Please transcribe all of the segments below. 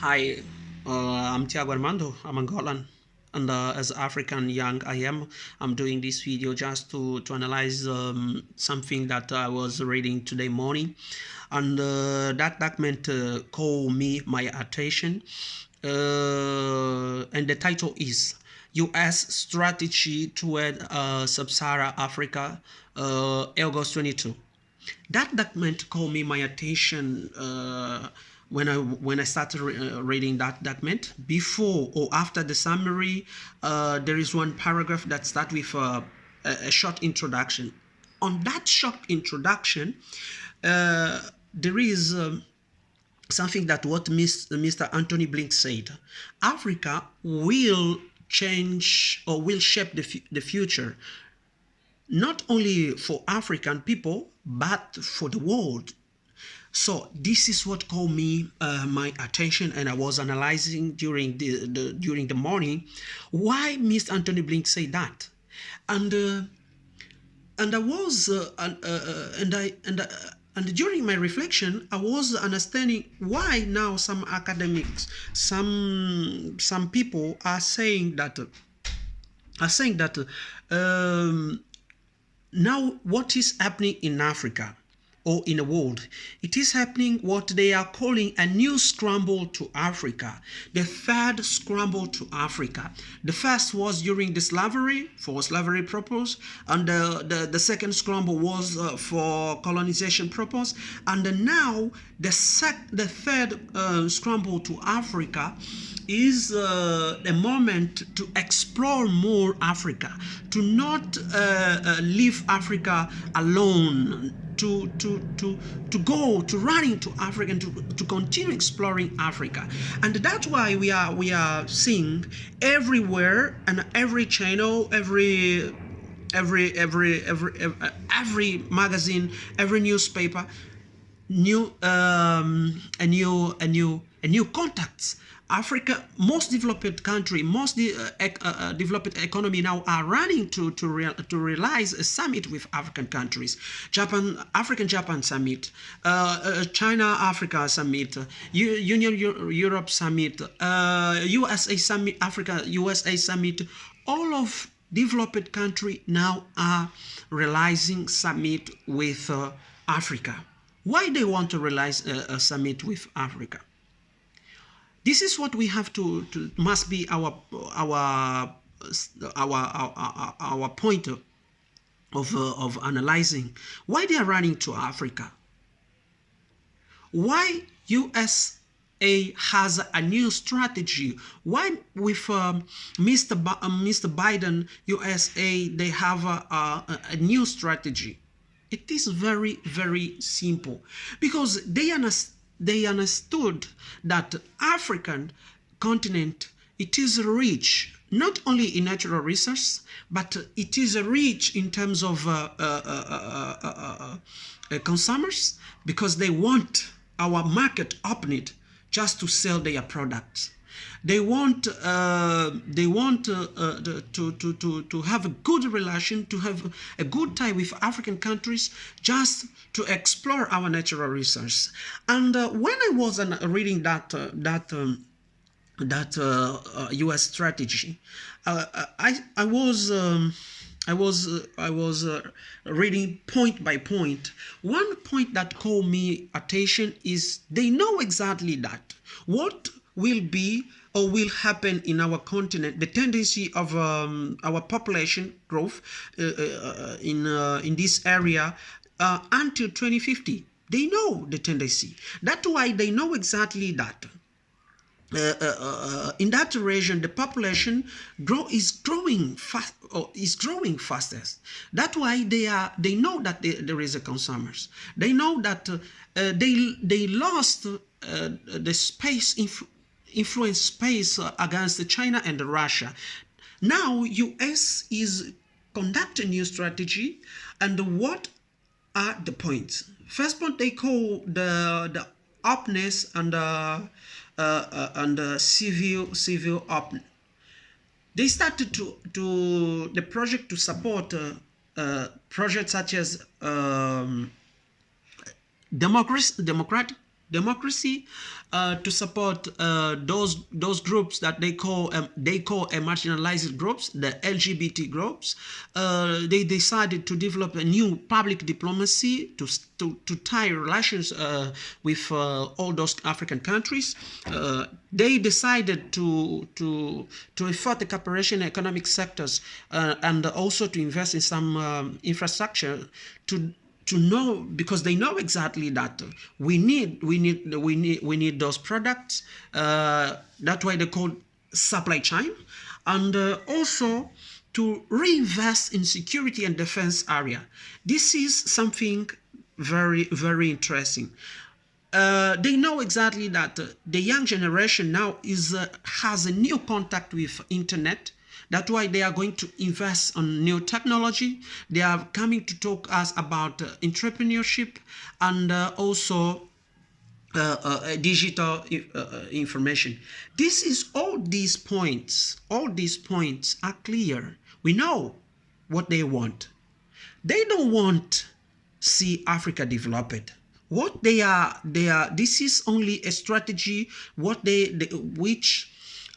Hi, I'm Tiago Armando. I'm Angolan, and as African young I'm doing this video just to analyze something that I was reading today morning, and that document caught me my attention, and the title is U.S. Strategy Toward Sub-Saharan Africa, August 22. That document caught me my attention when I started reading that document. Before or after the summary, there is one paragraph that starts with a short introduction. On that short introduction, there is something that what Mr. Anthony Blink said. Africa will change or will shape the future, not only for African people, but for the world. So this is what caught me my attention, and I was analyzing during the morning why Mr. Anthony Blink said that, and and I was and during my reflection, I was understanding why now some academics, some people are saying that now what is happening in Africa or in the world, it is happening what they are calling a new scramble to Africa, the third scramble to Africa. The first was during the slavery, for slavery purpose, and the second scramble was for colonization purpose, and now the third scramble to Africa is a moment to explore more Africa, to not leave Africa alone, to go to run into Africa and to continue exploring Africa. And that's why we are seeing everywhere and every channel, every magazine, every newspaper, new contacts. Africa, most developed country, most developed economy now are running to realize a summit with African countries. African Japan summit, China Africa summit, Union Europe summit, USA summit, Africa USA summit. All of developed country now are realizing summit with Africa. Why they want to realize a summit with Africa? This is what we have to must be our point of analyzing why they are running to Africa. Why USA has a new strategy? Why with Mr. Biden USA they have a new strategy? It is very, very simple, because they understood that African continent, it is rich not only in natural resources, but it is rich in terms of consumers, because they want our market open just to sell their products. They want to have a good relation, to have a good time with African countries, just to explore our natural resources. And when I was reading that U.S. strategy, I was reading point by point. One point that caught me attention is they know exactly that what will be or will happen in our continent, the tendency of our population growth in this area until 2050. They know the tendency. That's why they know exactly that. In that region, the population is growing fast, or is growing fastest. That's why they know that there is a consumers. They know that they lost the influence space against China and Russia. Now US is conducting new strategy, and what are the points? First point they call the openness and civil open. They started to the project to support projects such as democratic democracy, to support those groups that they call a marginalized groups, the LGBT groups. They decided to develop a new public diplomacy to tie relations with all those African countries. They decided to effort the cooperation in economic sectors, and also to invest in some infrastructure to know, because they know exactly that we need those products. That's why they call supply chain, and also to reinvest in security and defense area. This is something very, very interesting. They know exactly that the young generation now has a new contact with internet. That's why they are going to invest on new technology. They are coming to talk us about entrepreneurship, and also digital information. This is all these points. All these points are clear. We know what they want. They don't want see Africa developed. What this is only a strategy. What which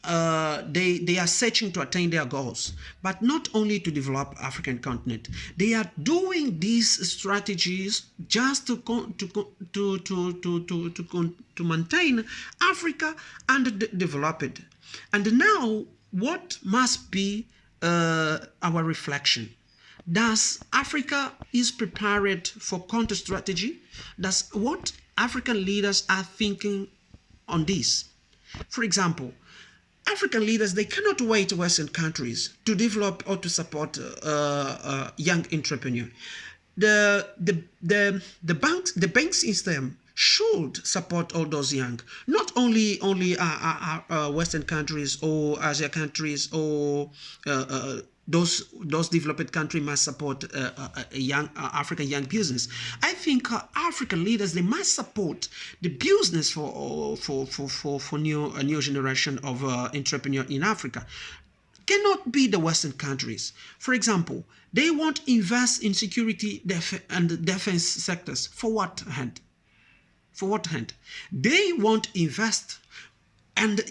they are searching to attain their goals, but not only to develop African continent. They are doing these strategies just to maintain Africa and develop it. And now, what must be our reflection? Does Africa is prepared for counter strategy? Does what African leaders are thinking on this? For example, African leaders, they cannot wait Western countries to develop or to support young entrepreneurs. The bank system should support all those young, not only Western countries or Asia countries, or those developed countries must support a young African young business. I think African leaders, they must support the business for new generation of entrepreneur in Africa. Cannot be the Western countries. For example, they won't invest in security and defense sectors. For what hand? For what hand? They won't invest, and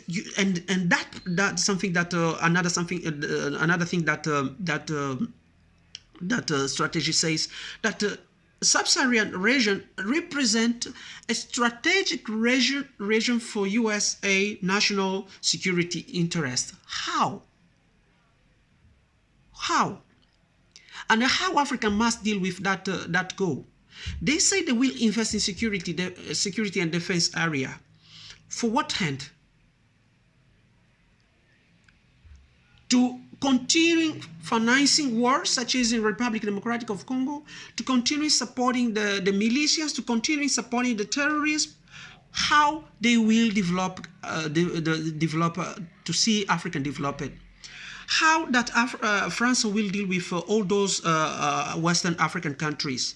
that's something that another thing that strategy says, that Sub-Saharan region represent a strategic region for USA national security interest. How? And how Africa must deal with that goal? They say they will invest in security and defense area. For what hand? To continuing financing wars such as in Republic Democratic of Congo, to continue supporting the militias, to continue supporting the terrorists. How they will develop to see African developed? How that France will deal with all those Western African countries,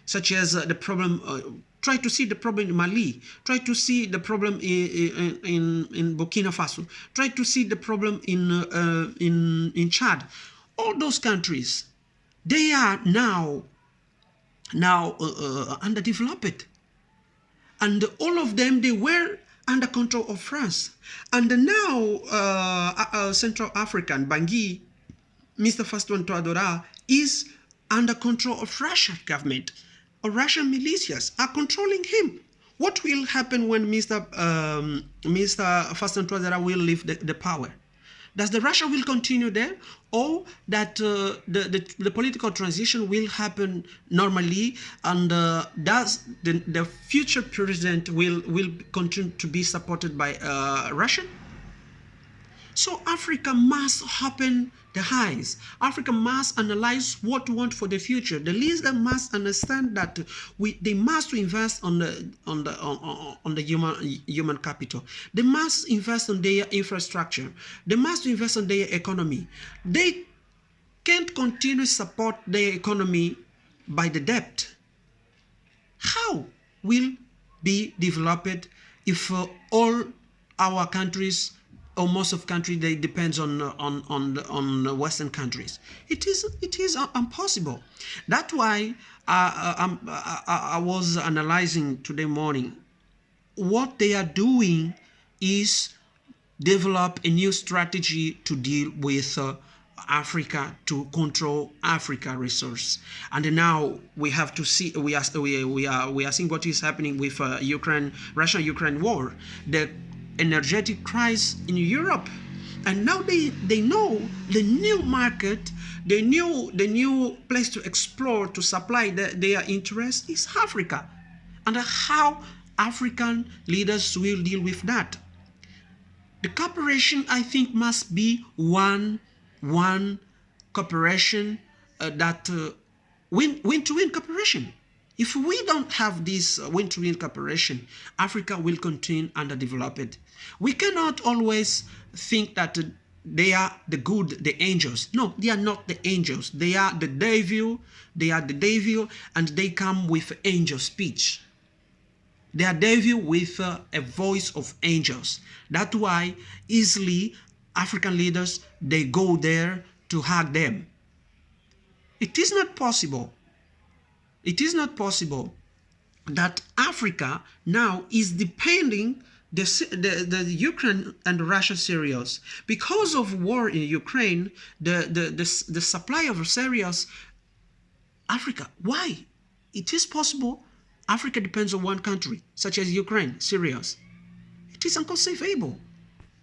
such as the problem. Try to see the problem in Mali. Try to see the problem in Burkina Faso. Try to see the problem in Chad. All those countries, they are now underdeveloped, and all of them, they were under control of France. And now Central African Bangui, Mr. Faston Touadera, is under control of Russian government, or Russian militias are controlling him. What will happen when Mr. Faston Touadera will leave the power? Does the Russia will continue there, or that the political transition will happen normally, and does the future president will continue to be supported by Russia? So Africa must open the eyes. Africa must analyze what we want for the future. The leaders must understand that they must invest on the human capital. They must invest on their infrastructure. They must invest on their economy. They can't continue to support their economy by the debt. How will be developed if all our countries, or most of countries, they depends on Western countries? It is impossible. That's why I was analyzing today morning what they are doing is develop a new strategy to deal with Africa, to control Africa resource. And now we have to see, we are seeing what is happening with Ukraine, Russia-Ukraine war, the energetic crisis in Europe. And now they know the new market, the new place to explore, to supply their interest is Africa. And how African leaders will deal with that. The cooperation, I think, must be one cooperation that win-to-win cooperation. If we don't have this win-to-win cooperation, Africa will continue underdeveloped. We cannot always think that they are the good, the angels. No, they are not the angels. They are the devil. They are the devil, and they come with angel speech. They are devil with a voice of angels. That's why easily African leaders, they go there to hug them. It is not possible. It is not possible that Africa now is depending the Ukraine and Russia cereals. Because of war in Ukraine, the supply of cereals, Africa, why? It is possible Africa depends on one country, such as Ukraine, Syria. It is unconceivable.